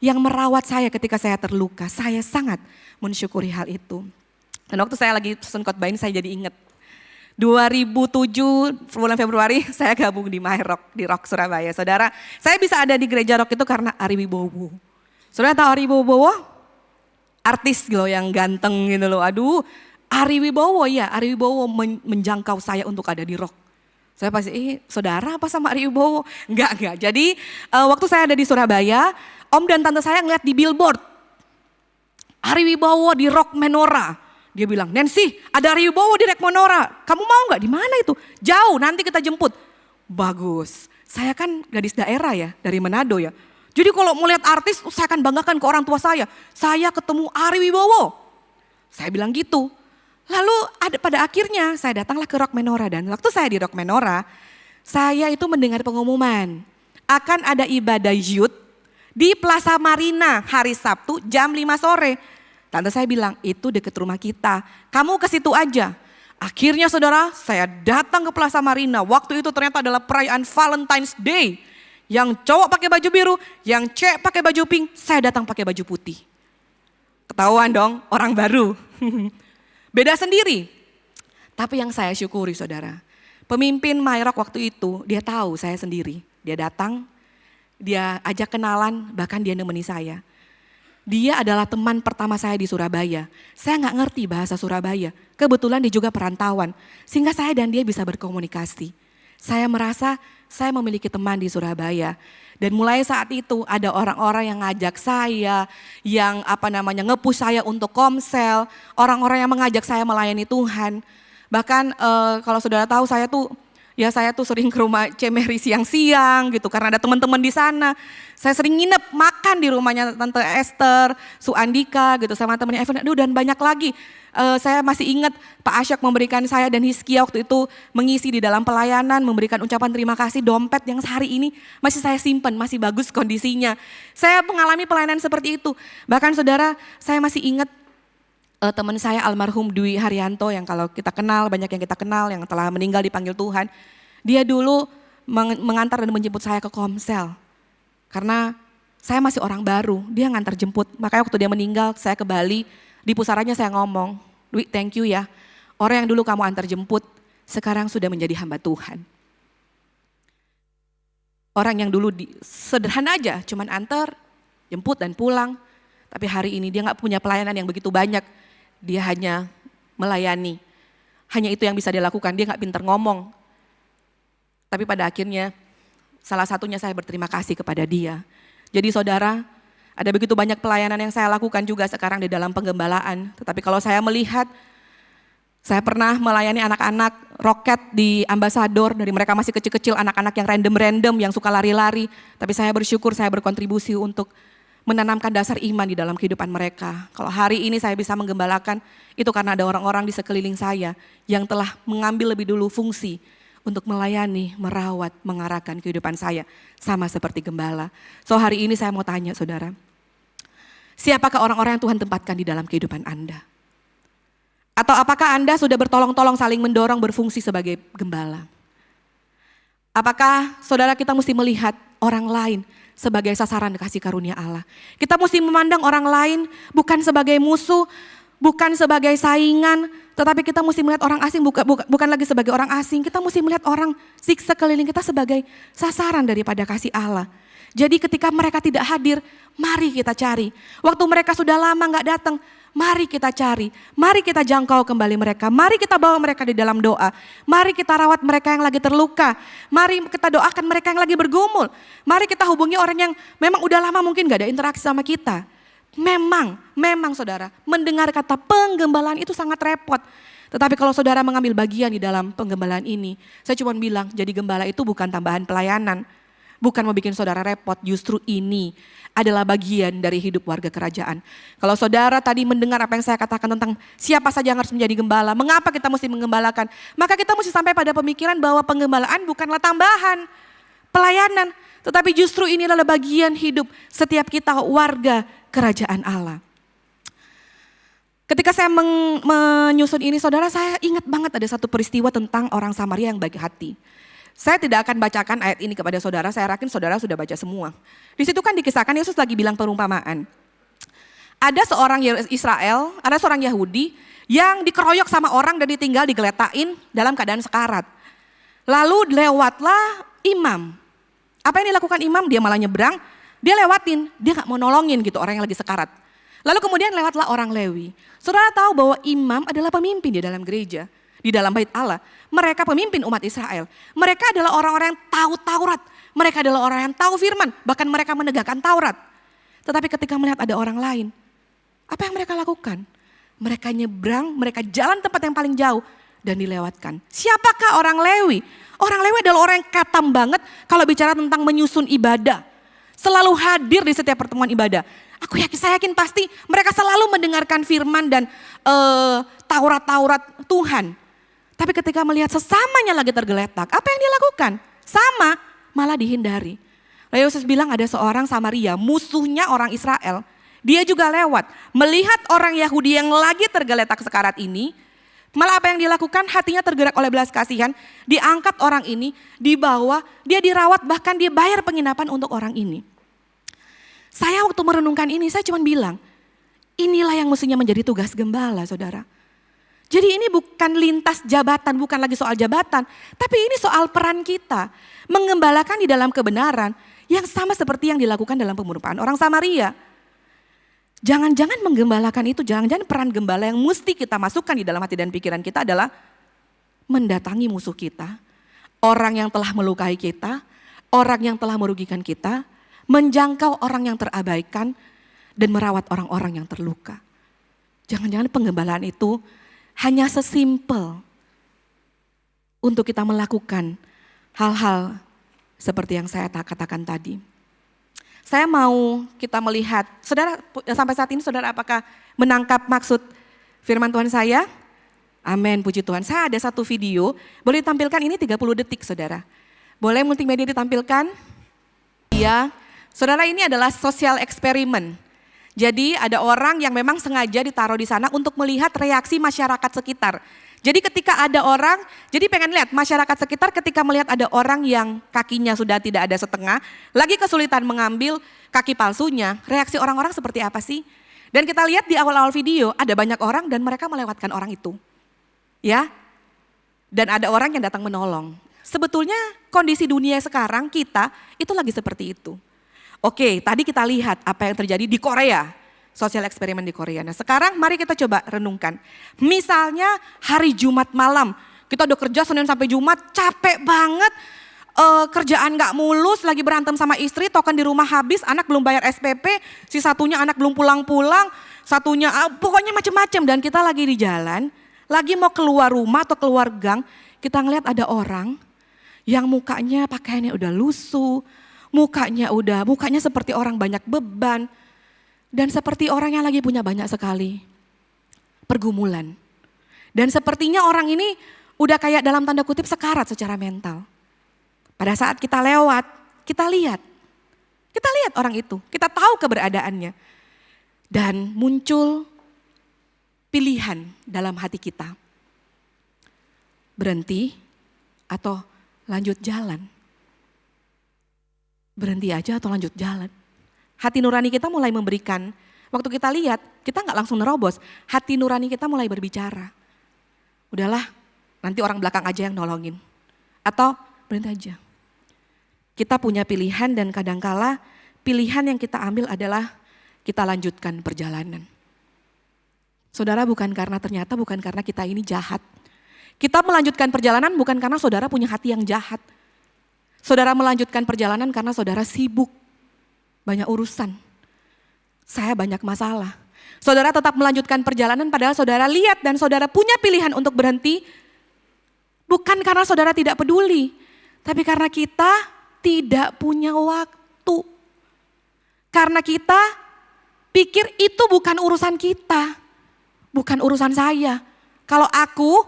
Speaker 1: yang merawat saya ketika saya terluka. Saya sangat mensyukuri hal itu. Dan waktu saya lagi susun khotbah ini saya jadi ingat. 2007 bulan Februari saya gabung di My Rock, di Rock Surabaya. Saudara, saya bisa ada di gereja Rock itu karena Ari Wibowo. Saudara tahu Ari Wibowo? Artis loh yang ganteng gitu loh. Aduh, Ari Wibowo ya, Ari Wibowo menjangkau saya untuk ada di Rock. Saya pasti, saudara apa sama Ari Wibowo? Enggak. Jadi waktu saya ada di Surabaya, om dan tante saya ngeliat di billboard. Ari Wibowo di Rock Menora. Dia bilang, Nancy ada Ari Wibowo di Rock Menora. Kamu mau gak? Di mana itu? Jauh, nanti kita jemput. Bagus. Saya kan gadis daerah ya, dari Manado ya. Jadi kalau mau lihat artis, saya akan banggakan ke orang tua saya. Saya ketemu Ari Wibowo. Saya bilang gitu. Lalu pada akhirnya saya datanglah ke Rock Menora. Dan waktu saya di Rock Menora, saya itu mendengar pengumuman. Akan ada ibadah youth di Plaza Marina hari Sabtu jam 5 sore. Tante saya bilang, itu deket rumah kita. Kamu ke situ aja. Akhirnya saudara, saya datang ke Plaza Marina. Waktu itu ternyata adalah perayaan Valentine's Day. Yang cowok pakai baju biru, yang cewek pakai baju pink, saya datang pakai baju putih. Ketahuan dong, orang baru. Beda sendiri. Tapi yang saya syukuri saudara, pemimpin My Rock waktu itu, dia tahu saya sendiri. Dia datang, dia ajak kenalan, bahkan dia nemeni saya. Dia adalah teman pertama saya di Surabaya. Saya gak ngerti bahasa Surabaya. Kebetulan dia juga perantauan. Sehingga saya dan dia bisa berkomunikasi. Saya merasa saya memiliki teman di Surabaya. Dan mulai saat itu ada orang-orang yang ngajak saya, yang nge-push saya untuk komsel. Orang-orang yang mengajak saya melayani Tuhan. Bahkan kalau saudara tahu saya tuh sering ke rumah Cemeri siang-siang gitu karena ada teman-teman di sana. Saya sering nginep makan di rumahnya Tante Esther, Su Andika gitu sama temannya Evan. Aduh dan banyak lagi. Saya masih ingat Pak Asyok memberikan saya dan Hizkia waktu itu mengisi di dalam pelayanan, memberikan ucapan terima kasih, dompet yang sehari ini masih saya simpan, masih bagus kondisinya. Saya mengalami pelayanan seperti itu. Bahkan saudara, saya masih ingat teman saya almarhum Dwi Haryanto yang kalau kita kenal, banyak yang kita kenal yang telah meninggal dipanggil Tuhan. Dia dulu mengantar dan menjemput saya ke komsel. Karena saya masih orang baru, dia ngantar jemput. Makanya waktu dia meninggal saya ke Bali, di pusarannya saya ngomong, Dwi thank you ya. Orang yang dulu kamu antar jemput sekarang sudah menjadi hamba Tuhan. Orang yang dulu sederhana aja, cuman antar, jemput dan pulang. Tapi hari ini dia gak punya pelayanan yang begitu banyak. Dia hanya melayani. Hanya itu yang bisa dia lakukan, dia gak pintar ngomong. Tapi pada akhirnya salah satunya saya berterima kasih kepada dia. Jadi saudara, ada begitu banyak pelayanan yang saya lakukan juga sekarang di dalam penggembalaan. Tetapi kalau saya melihat, saya pernah melayani anak-anak roket di Ambasador. Dari mereka masih kecil-kecil, anak-anak yang random-random, yang suka lari-lari. Tapi saya bersyukur saya berkontribusi untuk menanamkan dasar iman di dalam kehidupan mereka. Kalau hari ini saya bisa menggembalakan, itu karena ada orang-orang di sekeliling saya yang telah mengambil lebih dulu fungsi untuk melayani, merawat, mengarahkan kehidupan saya. Sama seperti gembala. So hari ini saya mau tanya saudara, siapakah orang-orang yang Tuhan tempatkan di dalam kehidupan Anda? Atau apakah Anda sudah bertolong-tolong saling mendorong berfungsi sebagai gembala? Apakah saudara kita mesti melihat orang lain sebagai sasaran kasih karunia Allah? Kita mesti memandang orang lain bukan sebagai musuh, bukan sebagai saingan, tetapi kita mesti melihat orang asing bukan lagi sebagai orang asing. Kita mesti melihat orang sekeliling kita sebagai sasaran daripada kasih Allah. Jadi ketika mereka tidak hadir, mari kita cari. Waktu mereka sudah lama gak datang, mari kita cari. Mari kita jangkau kembali mereka. Mari kita bawa mereka di dalam doa. Mari kita rawat mereka yang lagi terluka. Mari kita doakan mereka yang lagi bergumul. Mari kita hubungi orang yang memang udah lama mungkin gak ada interaksi sama kita. Memang saudara, mendengar kata penggembalaan itu sangat repot. Tetapi kalau saudara mengambil bagian di dalam penggembalaan ini, saya cuma bilang jadi gembala itu bukan tambahan pelayanan. Bukan mau bikin saudara repot, justru ini adalah bagian dari hidup warga kerajaan. Kalau saudara tadi mendengar apa yang saya katakan tentang siapa saja yang harus menjadi gembala, mengapa kita mesti menggembalakan, maka kita mesti sampai pada pemikiran bahwa penggembalaan bukanlah tambahan pelayanan, tetapi justru ini adalah bagian hidup setiap kita warga kerajaan Allah. Ketika saya menyusun ini saudara, saya ingat banget ada satu peristiwa tentang orang Samaria yang baik hati. Saya tidak akan bacakan ayat ini kepada saudara, saya yakin saudara sudah baca semua. Di situ kan dikisahkan Yesus lagi bilang perumpamaan. Ada seorang Israel, ada seorang Yahudi yang dikeroyok sama orang dan ditinggal digeletain dalam keadaan sekarat. Lalu lewatlah imam. Apa yang dilakukan imam? Dia malah nyebrang, dia lewatin, dia gak mau nolongin gitu orang yang lagi sekarat. Lalu kemudian lewatlah orang Lewi. Saudara tahu bahwa imam adalah pemimpin di dalam gereja, di dalam bait Allah. Mereka pemimpin umat Israel. Mereka adalah orang-orang yang tahu Taurat. Mereka adalah orang yang tahu firman. Bahkan mereka menegakkan Taurat. Tetapi ketika melihat ada orang lain, apa yang mereka lakukan? Mereka nyebrang, mereka jalan tempat yang paling jauh dan dilewatkan. Siapakah orang Lewi? Orang Lewi adalah orang yang katam banget kalau bicara tentang menyusun ibadah. Selalu hadir di setiap pertemuan ibadah. Saya yakin pasti mereka selalu mendengarkan firman dan Taurat-Taurat Tuhan. Tapi ketika melihat sesamanya lagi tergeletak, apa yang dia lakukan? Sama, malah dihindari. Lalu Yesus bilang ada seorang Samaria, musuhnya orang Israel. Dia juga lewat, melihat orang Yahudi yang lagi tergeletak sekarat ini. Malah apa yang dilakukan, hatinya tergerak oleh belas kasihan. Diangkat orang ini, dibawa, dia dirawat, bahkan dia bayar penginapan untuk orang ini. Saya waktu merenungkan ini, saya cuma bilang, inilah yang mestinya menjadi tugas gembala saudara. Jadi ini bukan lintas jabatan, bukan lagi soal jabatan, tapi ini soal peran kita. Mengembalakan di dalam kebenaran yang sama seperti yang dilakukan dalam perumpamaan orang Samaria. Jangan-jangan menggembalakan itu, jangan-jangan peran gembala yang mesti kita masukkan di dalam hati dan pikiran kita adalah mendatangi musuh kita, orang yang telah melukai kita, orang yang telah merugikan kita, menjangkau orang yang terabaikan, dan merawat orang-orang yang terluka. Jangan-jangan penggembalaan itu hanya sesimpel untuk kita melakukan hal-hal seperti yang saya katakan tadi. Saya mau kita melihat, saudara sampai saat ini saudara apakah menangkap maksud firman Tuhan saya? Amin, puji Tuhan. Saya ada satu video, boleh ditampilkan ini 30 detik saudara. Boleh multimedia ditampilkan? Iya, saudara ini adalah sosial eksperimen. Jadi ada orang yang memang sengaja ditaruh di sana untuk melihat reaksi masyarakat sekitar. Jadi ketika ada orang, jadi pengen lihat masyarakat sekitar ketika melihat ada orang yang kakinya sudah tidak ada setengah, lagi kesulitan mengambil kaki palsunya, reaksi orang-orang seperti apa sih? Dan kita lihat di awal-awal video ada banyak orang dan mereka melewatkan orang itu. Ya, dan ada orang yang datang menolong. Sebetulnya kondisi dunia sekarang kita itu lagi seperti itu. Oke, tadi kita lihat apa yang terjadi di Korea, sosial eksperimen di Korea. Nah sekarang mari kita coba renungkan. Misalnya hari Jumat malam, kita udah kerja Senin sampai Jumat, capek banget, kerjaan gak mulus, lagi berantem sama istri, token di rumah habis, anak belum bayar SPP, si satunya anak belum pulang-pulang, satunya pokoknya macem-macem. Dan kita lagi di jalan, lagi mau keluar rumah atau keluar gang, kita ngeliat ada orang yang mukanya pakaiannya udah lusuh, mukanya seperti orang banyak beban. Dan seperti orang yang lagi punya banyak sekali pergumulan. Dan sepertinya orang ini Udah kayak dalam tanda kutip sekarat secara mental. Pada saat kita lewat, kita lihat orang itu, kita tahu keberadaannya. Dan muncul pilihan dalam hati kita. Berhenti atau lanjut jalan. Berhenti aja atau lanjut jalan. Hati nurani kita mulai memberikan, waktu kita lihat, kita gak langsung nerobos. Hati nurani kita mulai berbicara. Udahlah, nanti orang belakang aja yang nolongin. Atau berhenti aja. Kita punya pilihan dan kadangkala pilihan yang kita ambil adalah kita lanjutkan perjalanan. Saudara, bukan karena kita ini jahat. Kita melanjutkan perjalanan bukan karena saudara punya hati yang jahat. Saudara melanjutkan perjalanan karena saudara sibuk. Banyak urusan. Saya banyak masalah. Saudara tetap melanjutkan perjalanan padahal saudara lihat dan saudara punya pilihan untuk berhenti. Bukan karena saudara tidak peduli. Tapi karena kita tidak punya waktu. Karena kita pikir itu bukan urusan kita, bukan urusan saya. Kalau aku,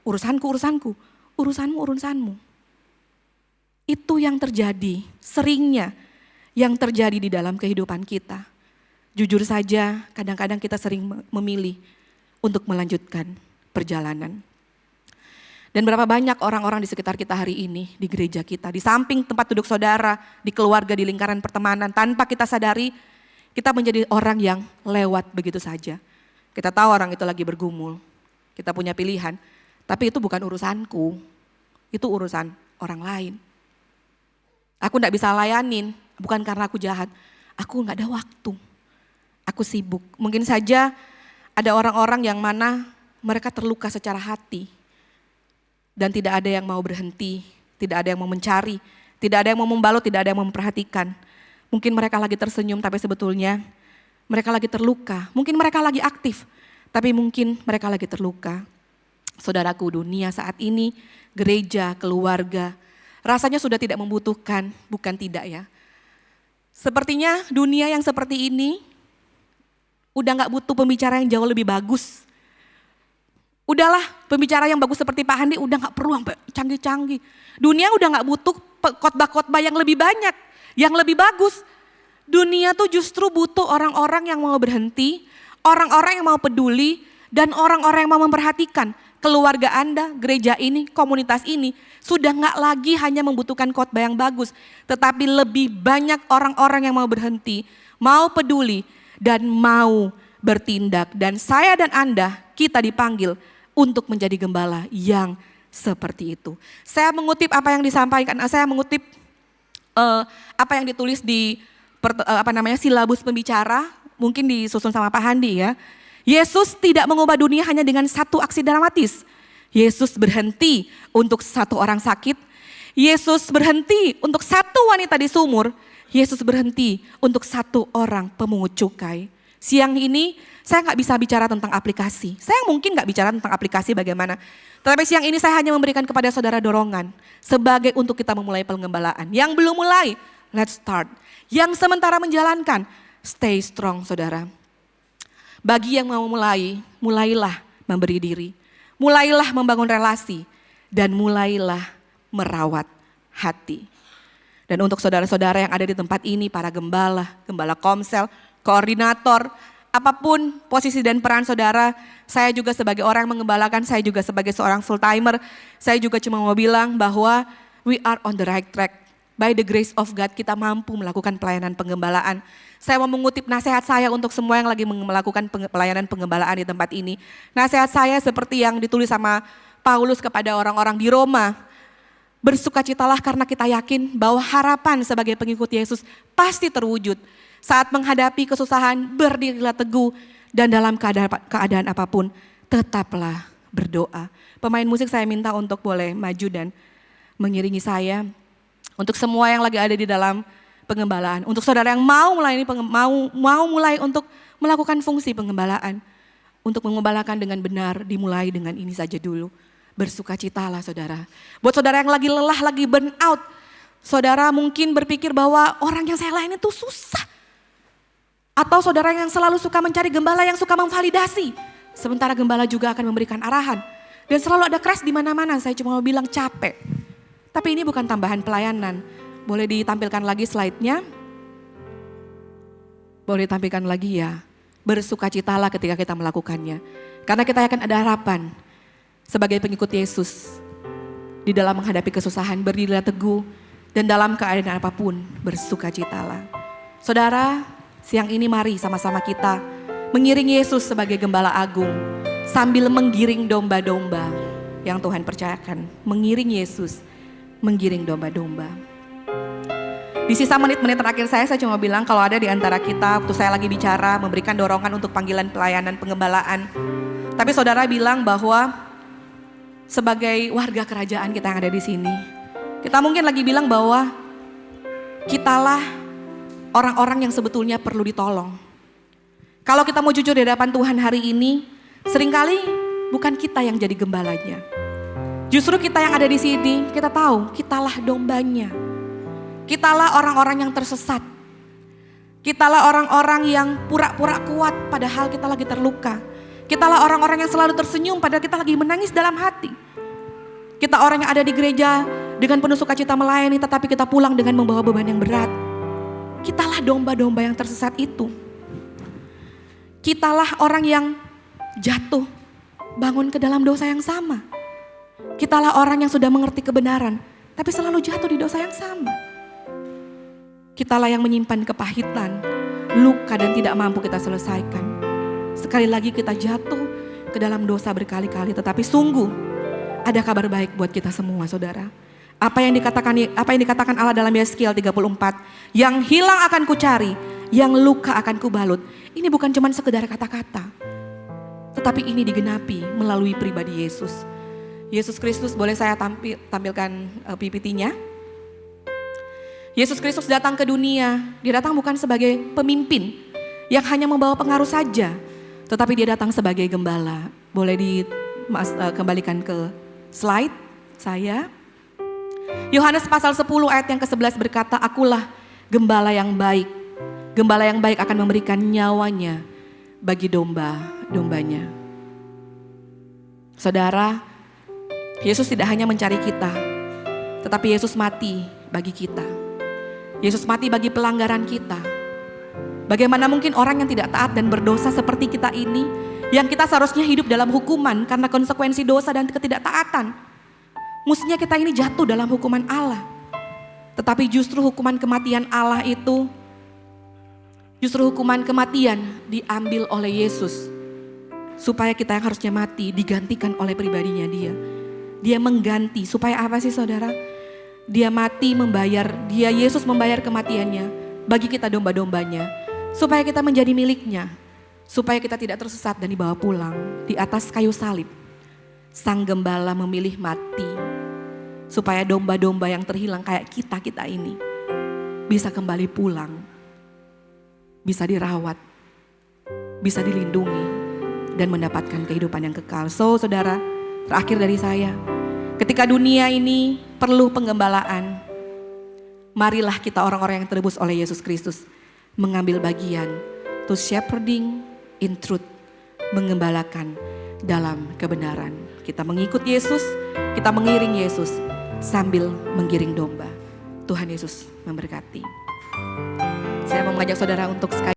Speaker 1: urusanku, urusanmu. Itu yang terjadi, seringnya yang terjadi di dalam kehidupan kita. Jujur saja, kadang-kadang kita sering memilih untuk melanjutkan perjalanan. Dan berapa banyak orang-orang di sekitar kita hari ini, di gereja kita, di samping tempat duduk saudara, di keluarga, di lingkaran pertemanan, tanpa kita sadari, kita menjadi orang yang lewat begitu saja. Kita tahu orang itu lagi bergumul, kita punya pilihan, tapi itu bukan urusanku, itu urusan orang lain. Aku gak bisa layanin, bukan karena aku jahat, aku gak ada waktu, aku sibuk. Mungkin saja ada orang-orang yang mana mereka terluka secara hati, dan tidak ada yang mau berhenti, tidak ada yang mau mencari, tidak ada yang mau membalut, tidak ada yang mau memperhatikan. Mungkin mereka lagi tersenyum tapi sebetulnya mereka lagi terluka. Mungkin mereka lagi aktif tapi mungkin mereka lagi terluka. Saudaraku, dunia saat ini, gereja, keluarga, rasanya sudah tidak membutuhkan, bukan tidak ya. Sepertinya dunia yang seperti ini udah gak butuh pembicara yang jauh lebih bagus. Udahlah, pembicara yang bagus seperti Pak Handi udah gak perlu sampai canggih-canggih. Dunia udah gak butuh khotbah-khotbah yang lebih banyak, yang lebih bagus. Dunia tuh justru butuh orang-orang yang mau berhenti, orang-orang yang mau peduli, dan orang-orang yang mau memperhatikan. Keluarga Anda, gereja ini, komunitas ini sudah gak lagi hanya membutuhkan khotbah yang bagus, tetapi lebih banyak orang-orang yang mau berhenti, mau peduli, dan mau bertindak. Dan saya dan Anda, kita dipanggil untuk menjadi gembala yang seperti itu. Saya mengutip apa yang disampaikan, saya mengutip apa yang ditulis di silabus pembicara, mungkin disusun sama Pak Handi ya. Yesus tidak mengubah dunia hanya dengan satu aksi dramatis. Yesus berhenti untuk satu orang sakit. Yesus berhenti untuk satu wanita di sumur. Yesus berhenti untuk satu orang pemungut cukai. Siang ini saya gak bisa bicara tentang aplikasi. Saya mungkin gak bicara tentang aplikasi bagaimana. Tetapi siang ini saya hanya memberikan kepada saudara dorongan. Sebagai untuk kita memulai pengembalaan. Yang belum mulai, let's start. Yang sementara menjalankan, stay strong saudara. Bagi yang mau mulai, mulailah memberi diri. Mulailah membangun relasi. Dan mulailah merawat hati. Dan untuk saudara-saudara yang ada di tempat ini, para gembala, gembala komsel, koordinator, apapun posisi dan peran saudara, saya juga sebagai orang yang mengembalakan, saya juga sebagai seorang full timer, saya juga cuma mau bilang bahwa we are on the right track. By the grace of God kita mampu melakukan pelayanan penggembalaan. Saya mau mengutip nasihat saya untuk semua yang lagi melakukan pelayanan penggembalaan di tempat ini. Nasihat saya seperti yang ditulis sama Paulus kepada orang-orang di Roma. Bersukacitalah karena kita yakin bahwa harapan sebagai pengikut Yesus pasti terwujud. Saat menghadapi kesusahan, berdirilah teguh dan dalam keadaan apapun tetaplah berdoa. Pemain musik saya minta untuk boleh maju dan mengiringi saya. Untuk semua yang lagi ada di dalam pengembalaan, untuk saudara yang mau mulai untuk melakukan fungsi pengembalaan, untuk mengembalakan dengan benar, dimulai dengan ini saja dulu. Bersukacitalah saudara. Buat saudara yang lagi lelah, lagi burn out, saudara mungkin berpikir bahwa orang yang saya layani itu susah. Atau saudara yang selalu suka mencari gembala yang suka memvalidasi. Sementara gembala juga akan memberikan arahan. Dan selalu ada crash di mana-mana, saya cuma mau bilang capek. Tapi ini bukan tambahan pelayanan. Boleh ditampilkan lagi slide-nya? Boleh ditampilkan lagi ya. Bersukacitalah ketika kita melakukannya. Karena kita akan ada harapan sebagai pengikut Yesus. Di dalam menghadapi kesusahan, berdirilah teguh. Dan dalam keadaan apapun, bersukacitalah. Saudara, siang ini mari sama-sama kita mengiring Yesus sebagai Gembala Agung. Sambil menggiring domba-domba yang Tuhan percayakan. Mengiring Yesus, menggiring domba-domba. Di sisa menit-menit terakhir saya cuma bilang kalau ada di antara kita, waktu saya lagi bicara, memberikan dorongan untuk panggilan pelayanan pengembalaan. Tapi saudara bilang bahwa sebagai warga kerajaan kita yang ada di sini, kita mungkin lagi bilang bahwa kitalah orang-orang yang sebetulnya perlu ditolong. Kalau kita mau jujur di hadapan Tuhan hari ini, seringkali bukan kita yang jadi gembalanya. Justru kita yang ada di sini, kita tahu kitalah dombanya. Kitalah orang-orang yang tersesat. Kitalah orang-orang yang pura-pura kuat padahal kita lagi terluka. Kitalah orang-orang yang selalu tersenyum padahal kita lagi menangis dalam hati. Kita orang yang ada di gereja dengan penuh sukacita melayani tetapi kita pulang dengan membawa beban yang berat. Kitalah domba-domba yang tersesat itu. Kitalah orang yang jatuh, bangun ke dalam dosa yang sama. Kitalah orang yang sudah mengerti kebenaran, tapi selalu jatuh di dosa yang sama. Kitalah yang menyimpan kepahitan, luka dan tidak mampu kita selesaikan. Sekali lagi kita jatuh ke dalam dosa berkali-kali, tetapi sungguh ada kabar baik buat kita semua, saudara. Apa yang dikatakan Allah dalam Yeskiel 34, yang hilang akan kucari, yang luka akan kubalut. Ini bukan cuma sekedar kata-kata, tetapi ini digenapi melalui pribadi Yesus. Yesus Kristus, boleh saya tampilkan PPT-nya? Yesus Kristus datang ke dunia, dia datang bukan sebagai pemimpin yang hanya membawa pengaruh saja, tetapi dia datang sebagai gembala. Boleh dikembalikan ke slide saya. Yohanes pasal 10 ayat yang ke-11 berkata, akulah gembala yang baik. Gembala yang baik akan memberikan nyawanya bagi domba-dombanya. Saudara, Yesus tidak hanya mencari kita, tetapi Yesus mati bagi kita. Yesus mati bagi pelanggaran kita. Bagaimana mungkin orang yang tidak taat dan berdosa seperti kita ini, yang kita seharusnya hidup dalam hukuman karena konsekuensi dosa dan ketidaktaatan. Mestinya kita ini jatuh dalam hukuman Allah. Tetapi justru hukuman kematian Allah itu, justru hukuman kematian diambil oleh Yesus. Supaya kita yang harusnya mati digantikan oleh pribadinya dia. Dia mengganti, supaya apa sih saudara? Dia mati membayar, Yesus membayar kematiannya bagi kita domba-dombanya. Supaya kita menjadi miliknya. Supaya kita tidak tersesat dan dibawa pulang di atas kayu salib. Sang gembala memilih mati. Supaya domba-domba yang terhilang kayak kita ini bisa kembali pulang. Bisa dirawat. Bisa dilindungi. Dan mendapatkan kehidupan yang kekal. So saudara, terakhir dari saya. Ketika dunia ini perlu penggembalaan, marilah kita orang-orang yang terbus oleh Yesus Kristus mengambil bagian to shepherding in truth, mengembalakan dalam kebenaran. Kita mengikut Yesus, kita mengiring Yesus sambil menggiring domba. Tuhan Yesus memberkati. Saya mau mengajak saudara untuk sekali